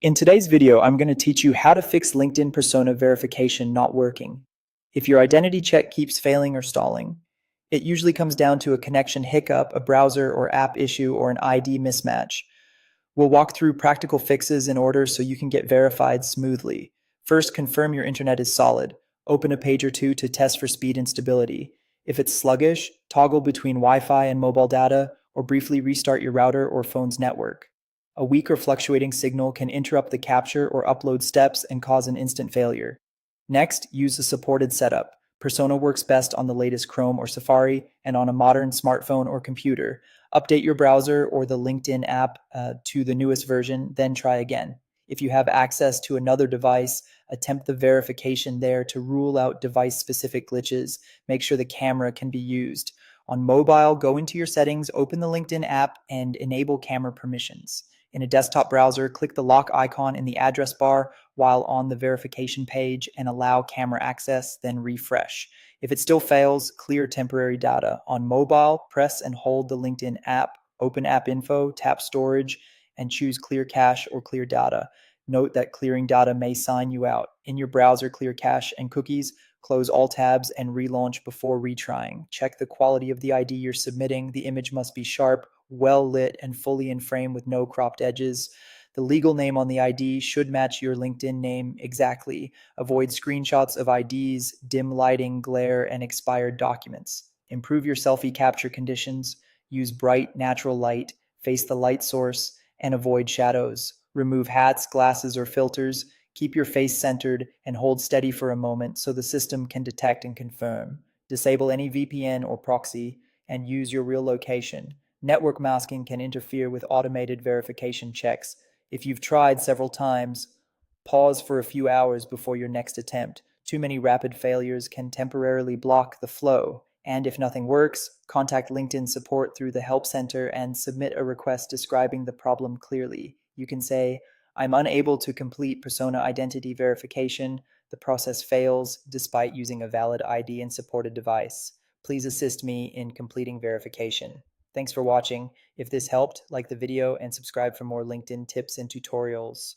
In today's video, I'm going to teach you how to fix LinkedIn persona verification not working. If your identity check keeps failing or stalling, it usually comes down to a connection hiccup, a browser or app issue, or an ID mismatch. We'll walk through practical fixes in order so you can get verified smoothly. First, confirm your internet is solid. Open a page or two to test for speed and stability. If it's sluggish, toggle between Wi-Fi and mobile data, or briefly restart your router or phone's network. A weak or fluctuating signal can interrupt the capture or upload steps and cause an instant failure. Next, use a supported setup. Persona works best on the latest Chrome or Safari and on a modern smartphone or computer. Update your browser or the LinkedIn app to the newest version, then try again. If you have access to another device, attempt the verification there to rule out device-specific glitches. Make sure the camera can be used. On mobile, go into your settings, open the LinkedIn app, and enable camera permissions. In a desktop browser, click the lock icon in the address bar while on the verification page and allow camera access, then refresh. If it still fails, clear temporary data. On mobile, press and hold the LinkedIn app, open App Info, tap Storage, and choose Clear Cache or Clear Data. Note that clearing data may sign you out. In your browser, clear cache and cookies. Close all tabs and relaunch before retrying. Check the quality of the ID you're submitting. The image must be sharp, well lit, and fully in frame with no cropped edges. The legal name on the ID should match your LinkedIn name exactly. Avoid screenshots of IDs, dim lighting, glare, and expired documents. Improve your selfie capture conditions. Use bright, natural light. Face the light source and avoid shadows. Remove hats, glasses, or filters. Keep your face centered and hold steady for a moment so the system can detect and confirm. Disable any VPN or proxy and use your real location. Network masking can interfere with automated verification checks. If you've tried several times, pause for a few hours before your next attempt. Too many rapid failures can temporarily block the flow. And if nothing works, contact LinkedIn support through the Help Center and submit a request describing the problem clearly. You can say, I'm unable to complete persona identity verification. The process fails despite using a valid ID and supported device. Please assist me in completing verification. Thanks for watching. If this helped, like the video and subscribe for more LinkedIn tips and tutorials.